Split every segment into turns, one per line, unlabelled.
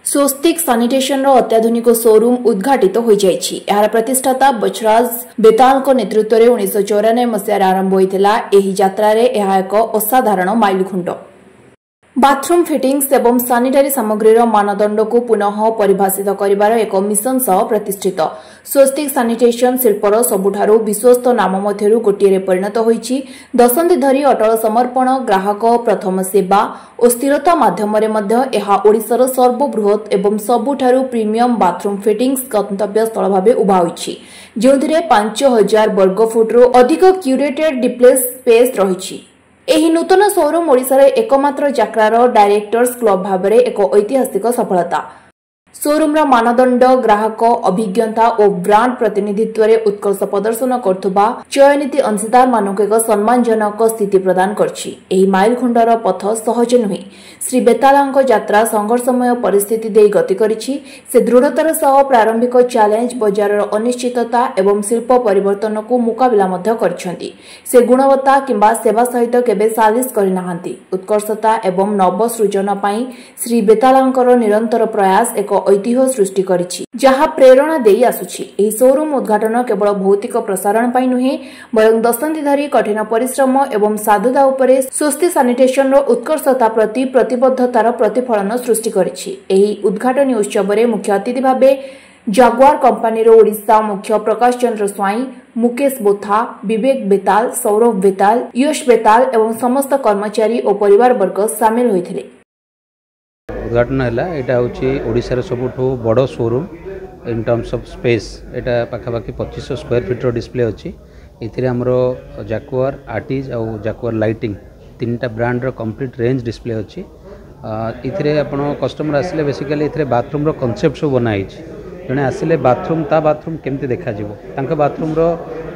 स्वस्तिक सानिटेशन अत्याधुनिक शोरूम उद्घाटित हो जाइछि। एहार प्रतिष्ठाता बचराज बेताल नेतृत्व में 1994 मसीह आरंभ होता। एही यात्रा रे एहा एक असाधारण माइलखुंट। बाथरूम फिटिंग्स एवं सानिटारी सामग्रीर मानदंड को पुनः परिभाषित करिवार एक मिशन सह प्रतिष्ठित स्वस्तिक सानिटेशन शिल्पर सबुठारु विश्वस्त नाम मध्यरु गोटिए परिणत होइछि। दशंधि धरी अटल समर्पण, ग्राहक प्रथम सेवा और स्थिरता माध्यम एहा ओडिशार सर्वबृहत एवं सबुठारु प्रीमियम बाथरूम फिटिंग्स गंतव्य स्थल भाव उभा होइछि, जोंथिरे 5000 वर्गफुट्रु अधिक क्यूरेटेड डिस्प्ले स्पेस रहिछि। एही नूतन शोरूम ओडिशार एकमात्र जाक्रार डायरेक्टर्स क्लब भाव में एक ऐतिहासिक सफलता। शोरूम मानदंड, ग्राहक अभिज्ञता और ब्रांड प्रतिनिधित्व में उत्कर्ष प्रदर्शन करुवा चयनित अंशीदार मानक एक सम्मानजनक स्थिति प्रदान करछि। एही माइलखुंडर पथ सहज नुहे। श्री बेतालांक यात्रा संघर्षमय परिस्थिति दे गति करिछि। से दृढ़तार सह प्रारंभिक चैलेंज, बाजार अनिश्चितता एवं शिल्प परिवर्तन को मुकाबला मध्य करछंती। से गुणवत्ता किंबा सेवा सहित केबे सालिस करिनाहांती। उत्कर्षता एवं नव सृजन पई श्री बेतालांकर निरंतर प्रयास एक ऐतिह्य सृष्टि करिछि, जहा प्रेरणा देई आसुछि। एही शोरूम उद्घाटन केवल भौतिक प्रसारण पई नुहे, बरं दशंधि धरी कठिन परिश्रम एवं साधुता उपरे स्वस्ति सैनिटेशन उत्कर्षता प्रति प्रतिबद्धतार प्रतिफलन सृष्टि करिछि। एही उद्घाटनी उत्सव में मुख्य अतिथि भावे जागुआर कंपानीर ओडिशा मुख्य प्रकाश चंद्र स्वाई, मुकेश बोथा, विवेक बेताल, सौरभ बेताल, यश बेताल एवं समस्त कर्मचारी और परिवार वर्ग सामिल होइथिले।
उद्घाटन है यहाँ हूँ ओडिशार सबुठ बड़ showroom in terms of space. यहाँ पाखापाखि 2500 स्क्वायर फीटर डिस्प्ले अच्छी। ये आमर जाक्वार, आर्टिज और जाक्वार लाइटिंग तीनटा ब्रांड कंप्लीट रेंज डिस्प्ले अच्छी। ये आप कस्टमर आसिले बेसिकली ये बाथरूम कॉन्सेप्ट सब बनाई। जड़े आसिले बाथरूम केमती देखा बाथरूम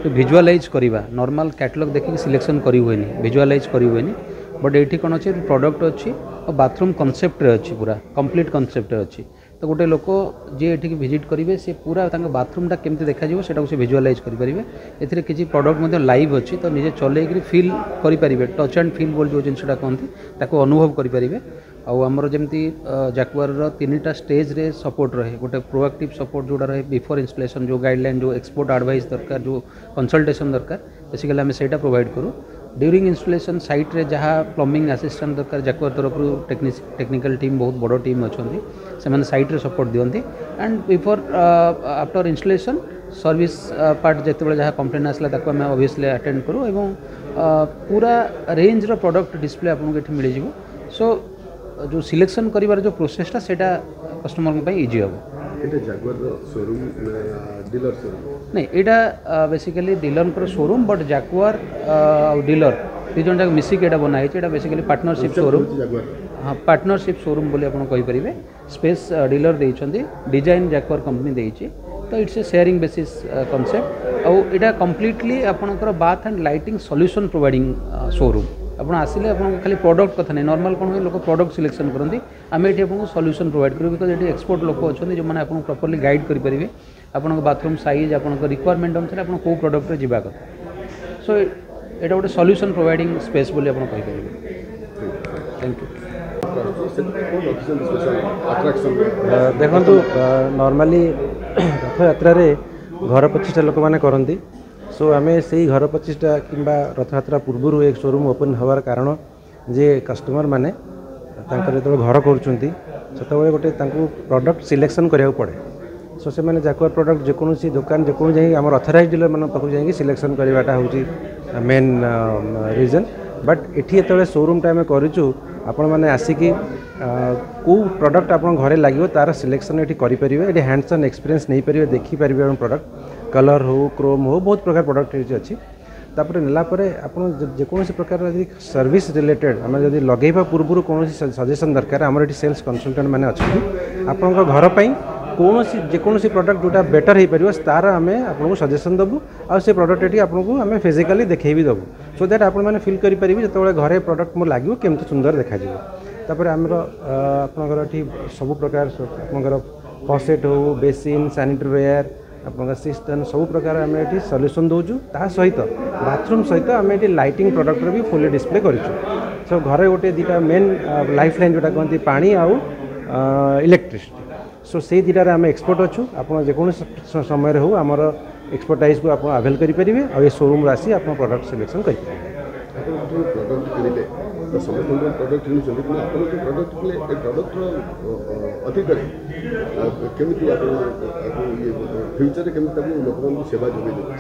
विजुअलाइज करवा नॉर्मल कैटलॉग देखिए सिलेक्शन करी हुएनी, विजुअलाइज करी हुएनी। बट ये कौन अच्छे प्रोडक्ट अच्छी और बाथरूम कॉन्सेप्ट अच्छी, पूरा कंप्लीट कॉन्सेप्ट अच्छी। तो गोटे लोक जी ये विजिट करेंगे सी पूरा बाथरूमटा केमती देखा से विजुअलाइज करेंगे। ये किसी प्रोडक्ट लाइव अच्छी, तो निजे चलैक फिल करेंगे। टच एंड फिल बोल जो जिनसा कहते अनुभव करेंगे। आमर जमी जाक्वार 3टा स्टेज रे सपोर्ट रहे। गोटे प्रोएक्टिव सपोर्ट जोड़ा रहे बिफोर इंस्टॉलेशन, जो गाइडलाइन, जो एक्सपोर्ट एडवाइस दरकार, जो कंसल्टेशन दरकार, बेसिकली आम से प्रोवाइड करूँ। ड्यूरिंग इंस्टॉलेशन साइट रे जहाँ प्लम्बिंग असिस्टेंट दरकार जाक्वार तरफ टेक्निकल टीम बहुत बड़ टीम अच्छा से साइट रे सपोर्ट दियंती। And before after installation service part जिते जहाँ कंप्लेन आसला ताको आम ऑब्वियसली अटेंड करूँ एवं पूरा रेंज रो प्रोडक्ट डिस्प्ले आपको ये मिल जाए। सो जो सिलेक्शन करिवार जो प्रोसेसटा सेटा कस्टमर को इजी हम। नहीं यहाँ basically dealer showroom, but Jaquar dealer दी जन जाक मिसिक एटा बनाई। Basically partnership showroom. हाँ, पार्टनरशिप शोरूम बोली आप कहींपरेंगे। स्पेस डीलर देइछंती, डिजाइन जाक्वार कंपनी देइछि। तो it's a sharing basis concept. और यहाँ कंप्लीटली आपनकर bath and lighting solution providing showroom. आप आसिले आप खाली प्रोडक्ट कथा नहीं, नॉर्मल कौन हुए लोग प्रोडक्ट सिलेक्शन करती, आम ये आपको सॉल्यूशन प्रोवाइड करूँ। बिकज ये एक्सपर्ट लोक अच्छा जो मैंने आपको प्रॉपर्ली गाइड करेंगे। आपन बाथरूम साइज, आप रिक्वायरमेंट अनुसार आप कौ प्रोडक्ट जावा कथा। सो ये गोटे सॉल्यूशन प्रोवाइडिंग स्पेस बोली आप थैंक यू।
देखो नॉर्मली रथ यात्रा घर 25टा लोक मैंने करती। सो आम से घर 25टा कि रथ यात्रा पूर्व एक शोरूम ओपन हवार कारण जे कस्टमर माने जो घर कर गोटे प्रोडक्ट सिलेक्शन कराया पड़े। सो से मैंने जाक्वार प्रोडक्ट जेकोसी दुकान जो जाए आम अथराइज डीलर मान पाक जाए सिलेक्शन करवाटा हूँ मेन रीजन। बट ये जो शोरूमटा आम करूँ आपण मैंने आसिकी कौ प्रोडक्ट आप घरे लगे तार सिलेक्शन ये करेंगे। ये हैंड्स ऑन एक्सपीरियंस नहीं पारे, देखिपारे प्रोडक्ट कलर हो, क्रोम हो, बहुत प्रकार प्रोडक्ट ये अच्छी। तापर नेलापर आप जेकोसी प्रकार सर्विस रिलेटेड आम जब लगेवा पूर्व कौन सजेसन दरकार आमर ये सेल्स कंसल्टेंट मैंने अच्छा आपण घर पर कौन जेकोसी प्रोडक्ट जोटा बेटर हो पार तार आम आपको सजेसन देवु। आउ से प्रोडक्ट ये आपको आम फिजिकाली देखे भी देवु, सो दैट आप फिल करेंगे जो घरे प्रोडक्ट मोर लगे केमती सुंदर देखा। तापर आमर आपंकर सब प्रकार आपंकर फसेट हो, बेसिन, सैनिटरी वेयर, आपका सिस्टम सब प्रकार आम ये सल्यूशन दौचु। ता सहित बाथरूम सहित आम ये लाइटिंग प्रोडक्ट भी फुली डिस्प्ले करूँ। सो घरे गोटे 2टा मेन लाइफ लाइन जोटा कहते पानी आउ इलेक्ट्रिसिटी सो से दुटार आम एक्सपर्ट अच्छू आप समय हो आमर एक्सपर्टाइज को आप आवेल करेंगे और ये शोरूम आसी आप प्रोडक्ट सिलेक्शन करेंगे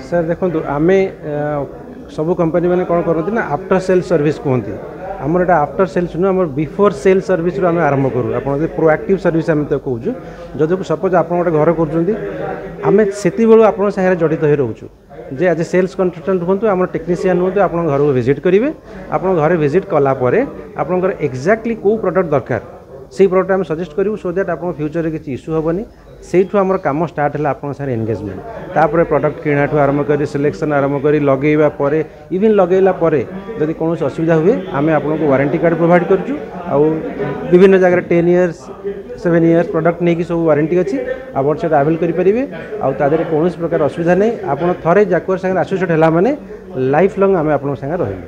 सर देखो आम सब कंपनी मैंने कौन करती ना आफ्टर सेल सर्विस कहते आमर एटा आफ्टर सेल्स नु आमर बिफोर सेल सर्विस रो आम आरंभ करूँ आप प्रोएक्टिव सर्विस आम तो कहूँ जदि सपोज आप गोटे घर कर आम से आप जड़ित हो रोचु जे आज सेल्स कंसल्टेंट हूँ आम टेक्नीशियन हूँ आप घर को विजिट करेंगे आप घर विजिट कलापर आपंकर एक्जाक्टली कौ प्रोडक्ट दरकार से प्रोडक्ट आम सजेस्ट करूँ सो दैट आप फ्यूचर में किसी इश्यू हेनी से आम कम स्टार्ट है आप एंगेजमेंट तापर प्रोडक्ट किणा आरंभ कर सिलेक्शन आरंभ कर लगेवा इवन लगेला जदि कौन असुविधा हुए आम आपको वारंटी कार्ड प्रोवाइड करूँ आउ विभिन्न जगह 10 years 7 years प्रोडक्ट नहीं सब वारंटी अच्छी आप से आवेल करेंगे आदि कौन प्रकार असुविधा नहीं आप थे जैक्वार सागर एसोसिएट है माने लाइफ लंग आम आप रही